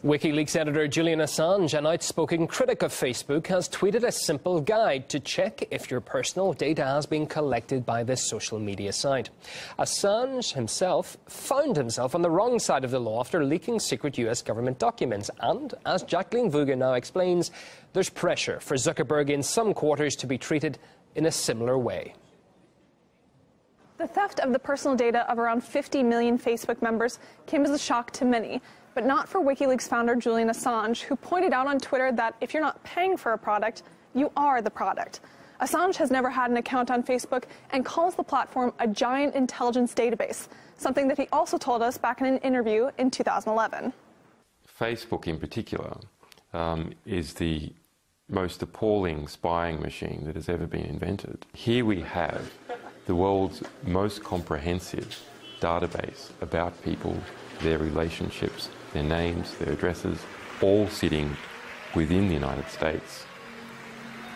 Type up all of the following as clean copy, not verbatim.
WikiLeaks editor Julian Assange, an outspoken critic of Facebook, has tweeted a simple guide to check if your personal data has been collected by this social media site. Assange himself found himself on the wrong side of the law after leaking secret US government documents. And, as Jacqueline Vuga now explains, there's pressure for Zuckerberg in some quarters to be treated in a similar way. The theft of the personal data of around 50 million Facebook members came as a shock to many, but not for WikiLeaks founder Julian Assange, who pointed out on Twitter that if you're not paying for a product, you are the product. Assange has never had an account on Facebook and calls the platform a giant intelligence database, something that he also told us back in an interview in 2011. Facebook in particular is the most appalling spying machine that has ever been invented. Here we have the world's most comprehensive database about people, their relationships, their names, their addresses, all sitting within the United States,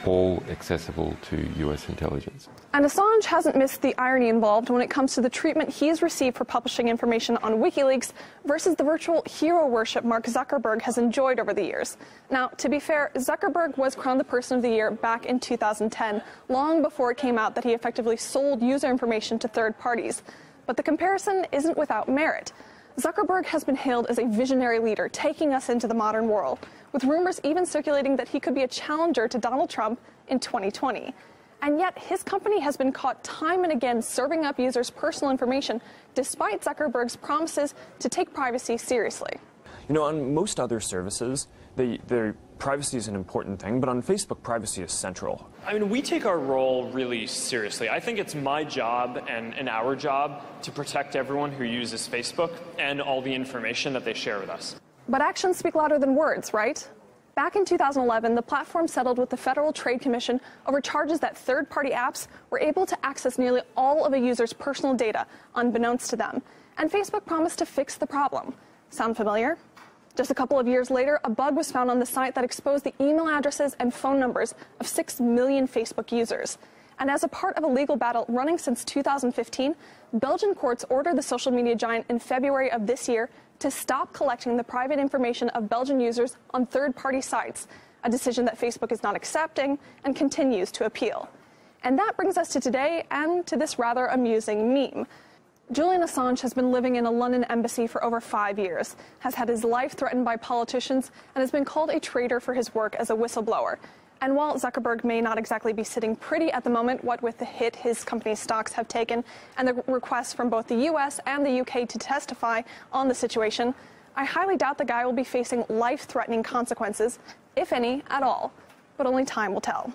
all accessible to US intelligence. And Assange hasn't missed the irony involved when it comes to the treatment he has received for publishing information on WikiLeaks versus the virtual hero worship Mark Zuckerberg has enjoyed over the years. Now, to be fair, Zuckerberg was crowned the Person of the Year back in 2010, long before it came out that he effectively sold user information to third parties. But the comparison isn't without merit. Zuckerberg has been hailed as a visionary leader, taking us into the modern world, with rumors even circulating that he could be a challenger to Donald Trump in 2020. And yet, his company has been caught time and again serving up users' personal information, despite Zuckerberg's promises to take privacy seriously. You know, on most other services, their privacy is an important thing, but on Facebook, privacy is central. I mean, we take our role really seriously. I think it's my job and our job to protect everyone who uses Facebook and all the information that they share with us. But actions speak louder than words, right? Back in 2011, the platform settled with the Federal Trade Commission over charges that third-party apps were able to access nearly all of a user's personal data, unbeknownst to them. And Facebook promised to fix the problem. Sound familiar? Just a couple of years later, a bug was found on the site that exposed the email addresses and phone numbers of 6 million Facebook users. And as a part of a legal battle running since 2015, Belgian courts ordered the social media giant in February of this year to stop collecting the private information of Belgian users on third-party sites, a decision that Facebook is not accepting and continues to appeal. And that brings us to today and to this rather amusing meme. Julian Assange has been living in a London embassy for over 5 years, has had his life threatened by politicians, and has been called a traitor for his work as a whistleblower. And while Zuckerberg may not exactly be sitting pretty at the moment, what with the hit his company's stocks have taken and the requests from both the US and the UK to testify on the situation, I highly doubt the guy will be facing life-threatening consequences, if any at all. But only time will tell.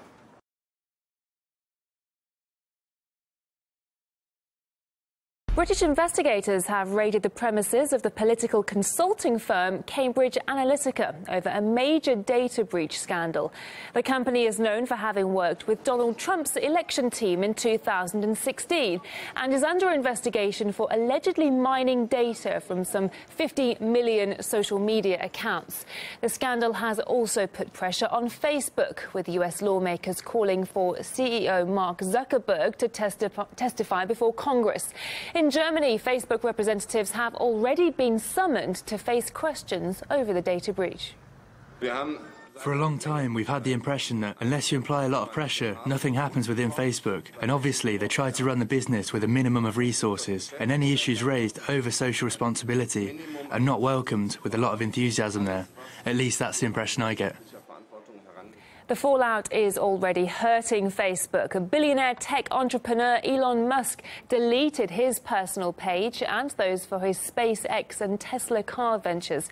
British investigators have raided the premises of the political consulting firm Cambridge Analytica over a major data breach scandal. The company is known for having worked with Donald Trump's election team in 2016 and is under investigation for allegedly mining data from some 50 million social media accounts. The scandal has also put pressure on Facebook, with US lawmakers calling for CEO Mark Zuckerberg to testify before Congress. In Germany, Facebook representatives have already been summoned to face questions over the data breach. For a long time, we've had the impression that unless you apply a lot of pressure, nothing happens within Facebook. And obviously, they try to run the business with a minimum of resources, and any issues raised over social responsibility are not welcomed with a lot of enthusiasm there. At least that's the impression I get. The fallout is already hurting Facebook. A billionaire tech entrepreneur Elon Musk deleted his personal page and those for his SpaceX and Tesla car ventures.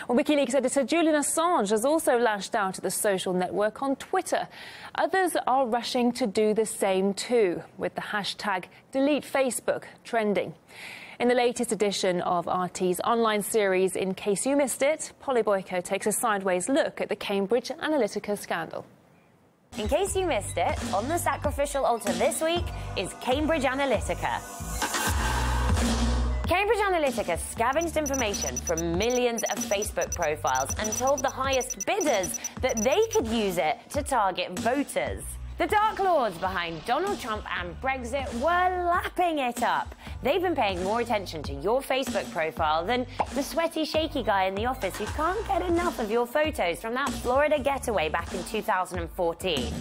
Well, WikiLeaks editor Julian Assange has also lashed out at the social network on Twitter. Others are rushing to do the same too, with the hashtag #DeleteFacebook trending. In the latest edition of RT's online series, In Case You Missed It, Polly Boyko takes a sideways look at the Cambridge Analytica scandal. In case you missed it, on the sacrificial altar this week is Cambridge Analytica. Cambridge Analytica scavenged information from millions of Facebook profiles and told the highest bidders that they could use it to target voters. The Dark Lords behind Donald Trump and Brexit were lapping it up. They've been paying more attention to your Facebook profile than the sweaty, shaky guy in the office who can't get enough of your photos from that Florida getaway back in 2014.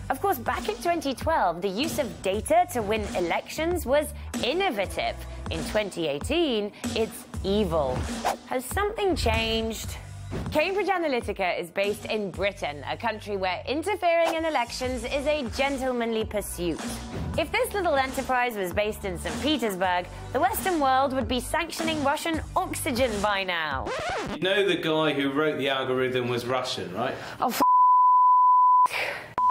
Of course, back in 2012, the use of data to win elections was innovative. In 2018, it's evil. Has something changed? Cambridge Analytica is based in Britain, a country where interfering in elections is a gentlemanly pursuit. If this little enterprise was based in St. Petersburg, the Western world would be sanctioning Russian oxygen by now. You know the guy who wrote the algorithm was Russian, right? Oh,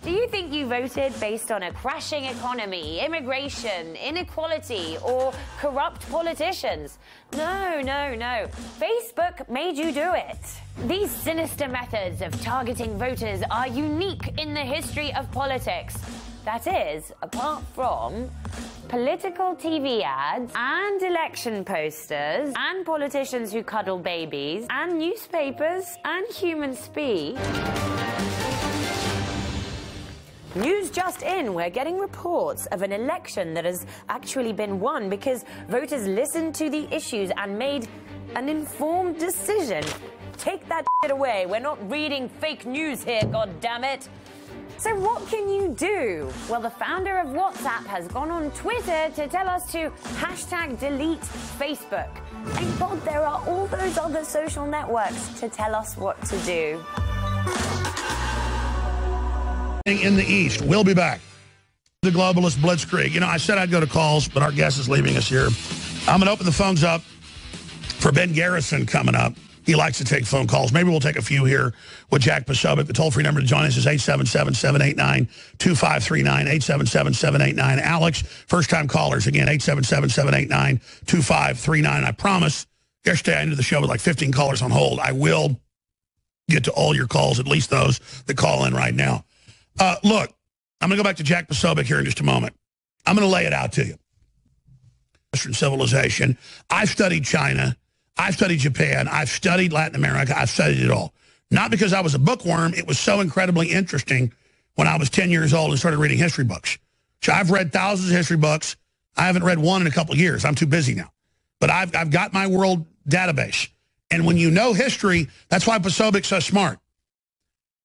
Do you think you voted based on a crashing economy, immigration, inequality, or corrupt politicians? No, no, no. Facebook made you do it. These sinister methods of targeting voters are unique in the history of politics. That is, apart from political TV ads and election posters and politicians who cuddle babies and newspapers and human speak. News just in, we're getting reports of an election that has actually been won because voters listened to the issues and made an informed decision. Take that shit away. We're not reading fake news here, goddammit. So what can you do? Well, the founder of WhatsApp has gone on Twitter to tell us to #delete Facebook. Thank God there are all those other social networks to tell us what to do. In the East. We'll be back. The Globalist Blitzkrieg. You know, I said I'd go to calls, but our guest is leaving us here. I'm going to open the phones up for Ben Garrison coming up. He likes to take phone calls. Maybe we'll take a few here with Jack Posobiec. The toll-free number to join us is 877-789-2539, 877-789. Alex, first-time callers, again, 877-789-2539. I promise, yesterday I ended the show with like 15 callers on hold. I will get to all your calls, at least those that call in right now. Look, I'm going to go back to Jack Posobiec here in just a moment. I'm going to lay it out to you. Western civilization. I've studied China. I've studied Japan. I've studied Latin America. I've studied it all. Not because I was a bookworm. It was so incredibly interesting when I was 10 years old and started reading history books. So I've read thousands of history books. I haven't read one in a couple of years. I'm too busy now. But I've got my world database. And when you know history, that's why Posobiec's so smart.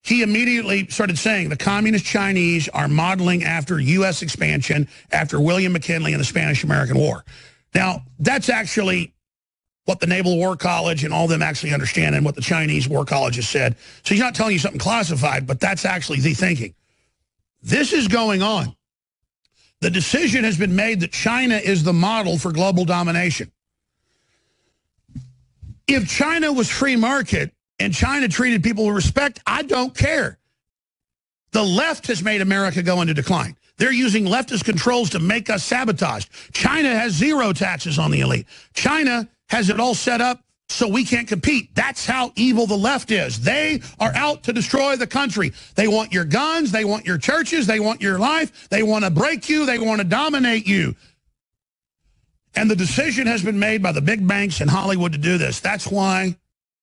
He immediately started saying the communist Chinese are modeling after U.S. expansion after William McKinley and the Spanish-American War. Now, that's actually what the Naval War College and all of them actually understand and what the Chinese War College has said. So he's not telling you something classified, but that's actually the thinking. This is going on. The decision has been made that China is the model for global domination. If China was free market, and China treated people with respect, I don't care. The left has made America go into decline. They're using leftist controls to make us sabotaged. China has zero taxes on the elite. China has it all set up so we can't compete. That's how evil the left is. They are out to destroy the country. They want your guns. They want your churches. They want your life. They want to break you. They want to dominate you. And the decision has been made by the big banks in Hollywood to do this. That's why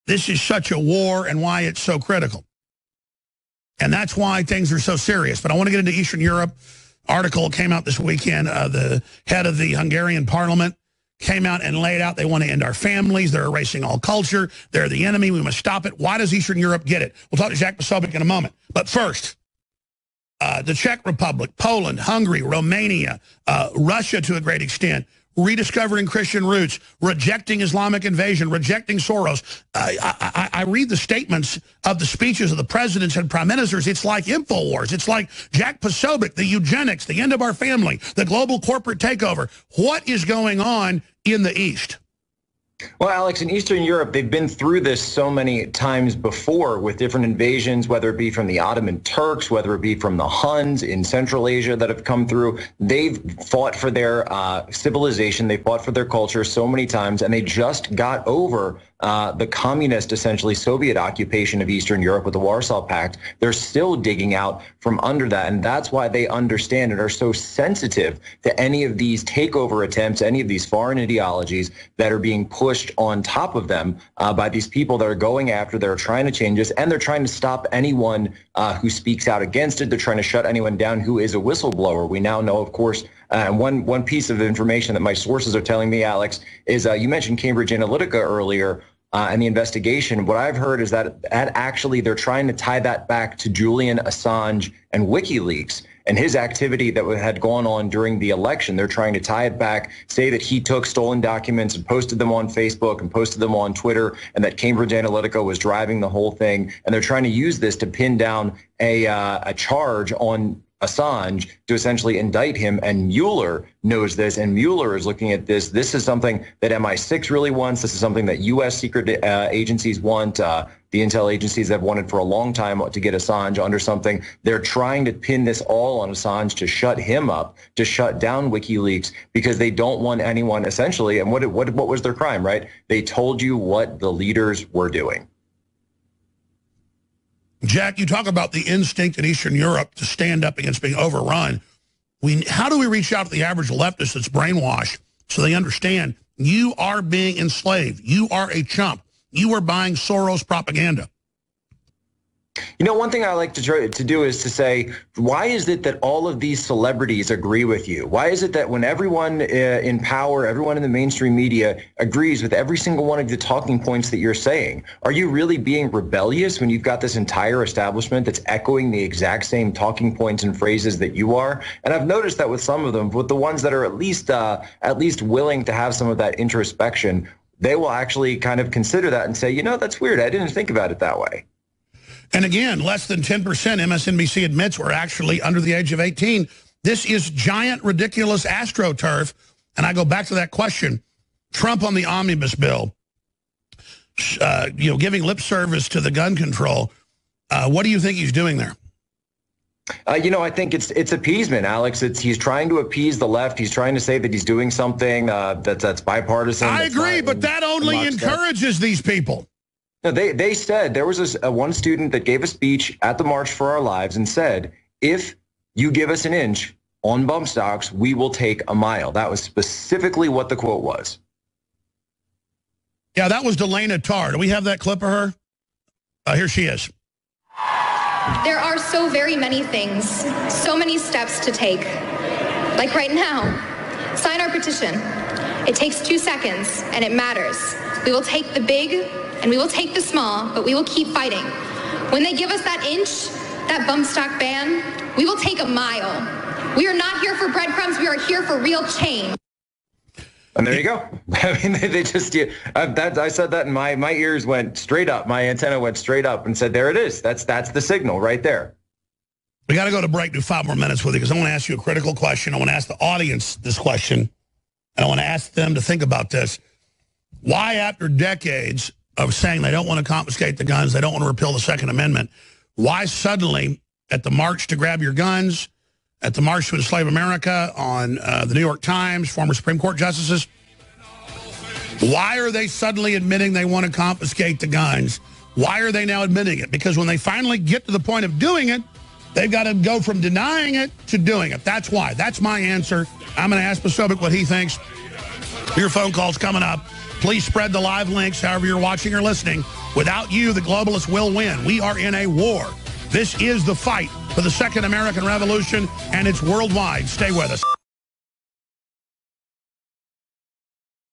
this is such a war and why it's so critical. And that's why things are so serious. But I want to get into Eastern Europe. Article came out this weekend. The head of the Hungarian parliament came out and laid out they want to end our families. They're erasing all culture. They're the enemy. We must stop it. Why does Eastern Europe get it? We'll talk to Jack Posobiec in a moment. But first, the Czech Republic, Poland, Hungary, Romania, Russia to a great extent, rediscovering Christian roots, rejecting Islamic invasion, rejecting Soros. I read the statements of the speeches of the presidents and prime ministers. It's like InfoWars. It's like Jack Posobiec, the eugenics, the end of our family, the global corporate takeover. What is going on in the East? Well, Alex, in Eastern Europe, they've been through this so many times before with different invasions, whether it be from the Ottoman Turks, whether it be from the Huns in Central Asia that have come through. They've fought for their civilization. They fought for their culture so many times, and they just got over the communist, essentially Soviet occupation of Eastern Europe with the Warsaw Pact. They're still digging out from under that. And that's why they understand and are so sensitive to any of these takeover attempts, any of these foreign ideologies that are being pushed on top of them by these people that are going after, they're trying to change this, and they're trying to stop anyone who speaks out against it. They're trying to shut anyone down who is a whistleblower. We now know, of course, one piece of information that my sources are telling me, Alex, is you mentioned Cambridge Analytica earlier and the investigation. What I've heard is that actually they're trying to tie that back to Julian Assange and WikiLeaks and his activity that had gone on during the election. They're trying to tie it back, say that he took stolen documents and posted them on Facebook and posted them on Twitter, and that Cambridge Analytica was driving the whole thing. And they're trying to use this to pin down a charge on Assange to essentially indict him, and Mueller knows this, and Mueller is looking at this. This is something that MI6 really wants. This is something that U.S. secret agencies want. The intel agencies have wanted for a long time to get Assange under something. They're trying to pin this all on Assange to shut him up, to shut down WikiLeaks, because they don't want anyone, essentially, and what was their crime, right? They told you what the leaders were doing. Jack, you talk about the instinct in Eastern Europe to stand up against being overrun. How do we reach out to the average leftist that's brainwashed so they understand you are being enslaved? You are a chump. You are buying Soros propaganda. You know, one thing I like to try to do is to say, why is it that all of these celebrities agree with you? Why is it that when everyone in power, everyone in the mainstream media agrees with every single one of the talking points that you're saying? Are you really being rebellious when you've got this entire establishment that's echoing the exact same talking points and phrases that you are? And I've noticed that with some of them, with the ones that are at least willing to have some of that introspection, they will actually kind of consider that and say, you know, that's weird. I didn't think about it that way. And again, less than 10%, MSNBC admits, we're actually under the age of 18. This is giant, ridiculous astroturf. And I go back to that question. Trump on the omnibus bill, giving lip service to the gun control. What do you think he's doing there? I think it's appeasement, Alex. He's trying to appease the left. He's trying to say that he's doing something that's bipartisan. I agree, but that only encourages these people. No, they said, there was one student that gave a speech at the March for Our Lives and said, if you give us an inch on bump stocks, we will take a mile. That was specifically what the quote was. Yeah, that was Delana Tarr. Do we have that clip of her? Here she is. There are so very many things, so many steps to take. Like right now, sign our petition. It takes 2 seconds, and it matters. We will take the big, and we will take the small, but we will keep fighting. When they give us that inch, that bump stock ban, we will take a mile. We are not here for breadcrumbs. We are here for real change. And there you go. I mean, they just, I said that and my ears went straight up. My antenna went straight up and said, there it is. That's the signal right there. We got to go to break, do 5 more minutes with you, because I want to ask you a critical question. I want to ask the audience this question, and I want to ask them to think about this. Why, after decades of saying they don't want to confiscate the guns, they don't want to repeal the Second Amendment, why suddenly at the March to Grab Your Guns, at the March to Enslave America, on the New York Times, former Supreme Court justices, why are they suddenly admitting they want to confiscate the guns? Why are they now admitting it? Because when they finally get to the point of doing it, they've got to go from denying it to doing it. That's why. That's my answer. I'm going to ask Posobiec what he thinks. Your phone call's coming up. Please spread the live links however you're watching or listening. Without you, the globalists will win. We are in a war. This is the fight for the Second American Revolution, and it's worldwide. Stay with us.